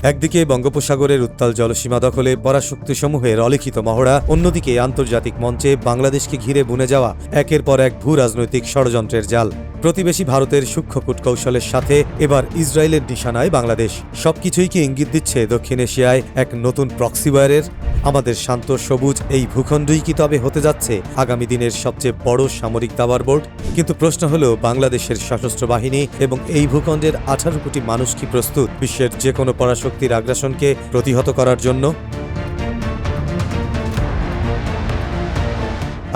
একদিকে বঙ্গোপসাগরের উত্তাল জলসীমা দখলে পরাশক্তিসমূহের অলিখিত মহড়া, অন্যদিকে আন্তর্জাতিক মঞ্চে বাংলাদেশকে ঘিরে বুনে যাওয়া একের পর এক ভূ রাজনৈতিক ষড়যন্ত্রের জাল। প্রতিবেশী ভারতের সূক্ষ্ম কূটকৌশলের সাথে এবার ইসরায়েলের নিশানায় বাংলাদেশ। সবকিছুই কি ইঙ্গিত দিচ্ছে দক্ষিণ এশিয়ায় এক নতুন প্রক্সিওয়ারের? আমাদের শান্ত সবুজ এই ভূখণ্ডই কি তবে হতে যাচ্ছে আগামী দিনের সবচেয়ে বড় সামরিক দাবার বোর্ড? কিন্তু প্রশ্ন হল, বাংলাদেশের সশস্ত্র বাহিনী এবং এই ভূখণ্ডের 18 কোটি মানুষ কি প্রস্তুত বিশ্বের যে কোনো পরাশক্তির আগ্রাসনকে প্রতিহত করার জন্য?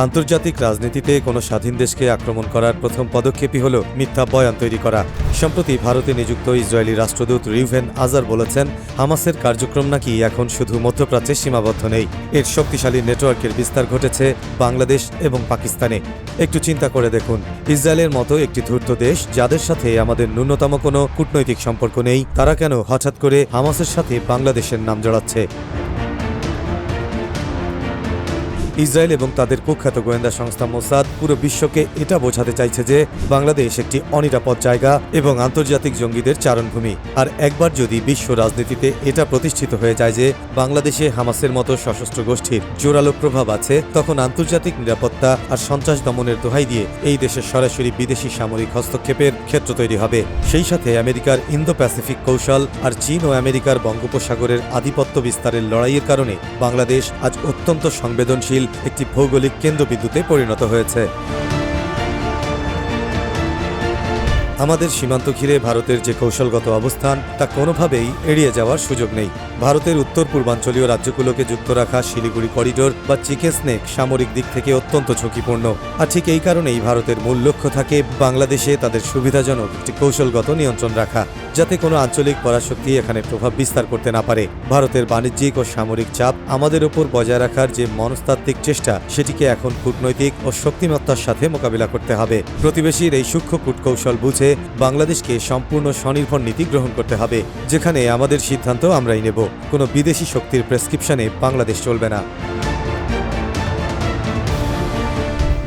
আন্তর্জাতিক রাজনীতিতে কোনো স্বাধীন দেশকে আক্রমণ করার প্রথম পদক্ষেপই হল মিথ্যা বয়ান তৈরি করা। সম্প্রতি ভারতে নিযুক্ত ইসরায়েলি রাষ্ট্রদূত রিউভেন আজার বলেছেন, হামাসের কার্যক্রম নাকি এখন শুধু মধ্যপ্রাচ্যে সীমাবদ্ধ নেই, এর শক্তিশালী নেটওয়ার্কের বিস্তার ঘটেছে বাংলাদেশ এবং পাকিস্তানে। একটু চিন্তা করে দেখুন, ইসরায়েলের মতো একটি ধূর্ত দেশ, যাদের সাথে আমাদের ন্যূনতম কোনো কূটনৈতিক সম্পর্ক নেই, তারা কেন হঠাৎ করে হামাসের সাথে বাংলাদেশের নাম জড়াচ্ছে? ইসরায়েল এবং তাদের কুখ্যাত গোয়েন্দা সংস্থা মোসাদ পুরো বিশ্বকে এটা বোঝাতে চাইছে যে বাংলাদেশ একটি অনিরাপদ জায়গা এবং আন্তর্জাতিক জঙ্গিদের চারণভূমি। আর একবার যদি বিশ্ব রাজনীতিতে এটা প্রতিষ্ঠিত হয়ে যায় যে বাংলাদেশে হামাসের মতো সশস্ত্র গোষ্ঠীর জোরালো প্রভাব আছে, তখন আন্তর্জাতিক নিরাপত্তা আর সন্ত্রাস দমনের দোহাই দিয়ে এই দেশের সরাসরি বিদেশি সামরিক হস্তক্ষেপের ক্ষেত্র তৈরি হবে। সেই সাথে আমেরিকার ইন্দো প্যাসিফিক কৌশল আর চীন ও আমেরিকার বঙ্গোপসাগরের আধিপত্য বিস্তারের লড়াইয়ের কারণে বাংলাদেশ আজ অত্যন্ত সংবেদনশীল একটি ভৌগোলিক কেন্দ্রবিন্দুতে পরিণত হয়েছে। আমাদের সীমান্ত ঘিরে ভারতের যে কৌশলগত অবস্থান, তা কোনোভাবেই এড়িয়ে যাওয়ার সুযোগ নেই। ভারতের উত্তর পূর্বাঞ্চলীয় রাজ্যগুলোকে যুক্ত রাখা শিলিগুড়ি করিডোর বা চিকেন স্নেক সামরিক দিক থেকে অত্যন্ত ঝুঁকিপূর্ণ। আর ঠিক এই কারণেই ভারতের মূল লক্ষ্য থাকে বাংলাদেশে তাদের সুবিধাজনক একটি কৌশলগত নিয়ন্ত্রণ রাখা, যাতে কোনো আঞ্চলিক পরাশক্তি এখানে প্রভাব বিস্তার করতে না পারে। ভারতের বাণিজ্যিক ও সামরিক চাপ আমাদের ওপর বজায় রাখার যে মনস্তাত্ত্বিক চেষ্টা, সেটিকে এখন কূটনৈতিক ও শক্তিমত্তার সাথে মোকাবিলা করতে হবে। প্রতিবেশীর এই সূক্ষ্ম কূটকৌশল বুঝে বাংলাদেশকে সম্পূর্ণ স্বনির্ভর নীতি গ্রহণ করতে হবে, যেখানে আমাদের সিদ্ধান্ত আমরাই নেব। কোনো বিদেশি শক্তির প্রেসক্রিপশনে বাংলাদেশ চলবে না।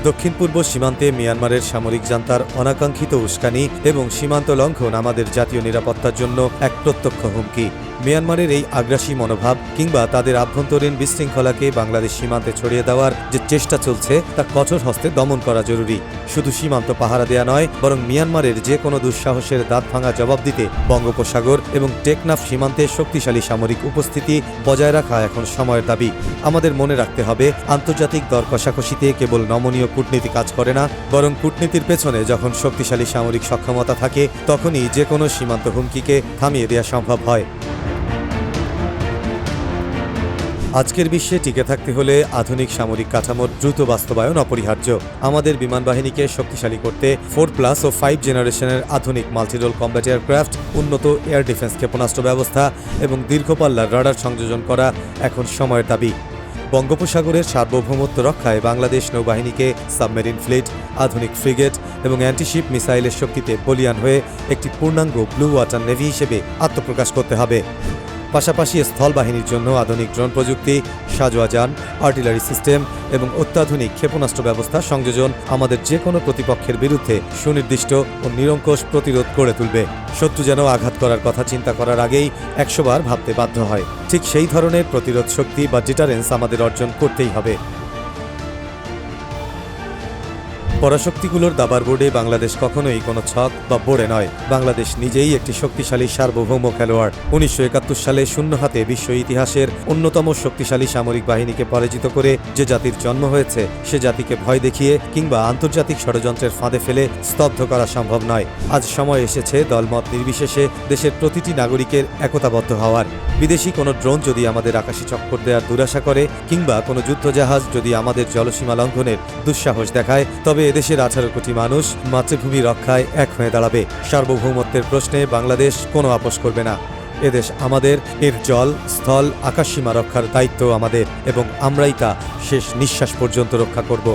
দক্ষিণ পূর্ব সীমান্তে মিয়ানমারের সামরিক জান্তার অনাকাঙ্ক্ষিত উস্কানি এবং সীমান্ত লঙ্ঘন আমাদের জাতীয় নিরাপত্তার জন্য এক প্রত্যক্ষ হুমকি। মিয়ানমারের এই আগ্রাসী মনোভাব কিংবা তাদের আভ্যন্তরীণ বিশৃঙ্খলাকে বাংলাদেশ সীমান্তে ছড়িয়ে দেওয়ার যে চেষ্টা চলছে, তা কঠোর হস্তে দমন করা জরুরি। শুধু সীমান্ত পাহারা দেয়া নয়, বরং মিয়ানমারের যে কোনো দুঃসাহসের দাঁত ভাঙা জবাব দিতে বঙ্গোপসাগর এবং টেকনাফ সীমান্তে শক্তিশালী সামরিক উপস্থিতি বজায় রাখা এখন সময়ের দাবি। আমাদের মনে রাখতে হবে, আন্তর্জাতিক দর কষাকষিতে কেবল নমনীয় কূটনীতি কাজ করে না, বরং কূটনীতির পেছনে যখন শক্তিশালী সামরিক সক্ষমতা থাকে, তখনই যে কোনো সীমান্ত হুমকিকে থামিয়ে দেওয়া সম্ভব হয়। আজকের বিশ্বে টিকে থাকতে হলে আধুনিক সামরিক কাঠামোর দ্রুত বাস্তবায়ন অপরিহার্য। আমাদের বিমান বাহিনীকে শক্তিশালী করতে 4+ ও 5 জেনারেশনের আধুনিক মাল্টিরোল কম্ব্যাট এয়ারক্রাফট, উন্নত এয়ার ডিফেন্স ক্ষেপণাস্ত্র ব্যবস্থা এবং দীর্ঘপাল্লার রাডার সংযোজন করা এখন সময়ের দাবি। বঙ্গোপসাগরের সার্বভৌমত্ব রক্ষায় বাংলাদেশ নৌবাহিনীকে সাবমেরিন ফ্লিট, আধুনিক ফ্রিগেট এবং অ্যান্টিশিপ মিসাইলের শক্তিতে বলীয়ান হয়ে একটি পূর্ণাঙ্গ ব্লু ওয়াটার নেভি হিসেবে আত্মপ্রকাশ করতে হবে। পাশাপাশি স্থল বাহিনীর জন্য আধুনিক ড্রোন প্রযুক্তি, সাজোয়া যান, আর্টিলারি সিস্টেম এবং অত্যাধুনিক ক্ষেপণাস্ত্র ব্যবস্থা সংযোজন আমাদের যে কোনো প্রতিপক্ষের বিরুদ্ধে সুনির্দিষ্ট ও নিরঙ্কুশ প্রতিরোধ গড়ে তুলবে। শত্রু যেন আঘাত করার কথা চিন্তা করার আগেই 100 বার ভাবতে বাধ্য হয়। ঠিক সেই ধরনের প্রতিরোধ শক্তি বা ডিটারেন্স আমাদের অর্জন করতেই হবে। পরাশক্তিগুলোর দাবার বোর্ডে বাংলাদেশ কখনোই কোনো ছক বা বোর্ডে নয়। বাংলাদেশ নিজেই একটি শক্তিশালী সার্বভৌম খেলোয়াড়। 1971 সালে শূন্য হাতে বিশ্ব ইতিহাসের অন্যতম শক্তিশালী সামরিক বাহিনীকে পরাজিত করে যে জাতির জন্ম হয়েছে, সে জাতিকে ভয় দেখিয়ে কিংবা আন্তর্জাতিক ষড়যন্ত্রের ফাঁদে ফেলে স্তব্ধ করা সম্ভব নয়। আজ সময় এসেছে দলমত নির্বিশেষে দেশের প্রতিটি নাগরিকের একতাবদ্ধ হওয়ার। বিদেশি কোনো ড্রোন যদি আমাদের আকাশে চক্কর দেওয়ার দুরাশা করে কিংবা কোনো যুদ্ধজাহাজ যদি আমাদের জলসীমা লঙ্ঘনের দুঃসাহস দেখায়, তবে এদেশের 18 কোটি মানুষ মাতৃভূমি রক্ষায় এক হয়ে দাঁড়াবে। সার্বভৌমত্বের প্রশ্নে বাংলাদেশ কোনো আপোষ করবে না। এদেশ আমাদের, এর জল, স্থল, আকাশসীমা রক্ষার দায়িত্ব আমাদের এবং আমরাই তা শেষ নিঃশ্বাস পর্যন্ত রক্ষা করব।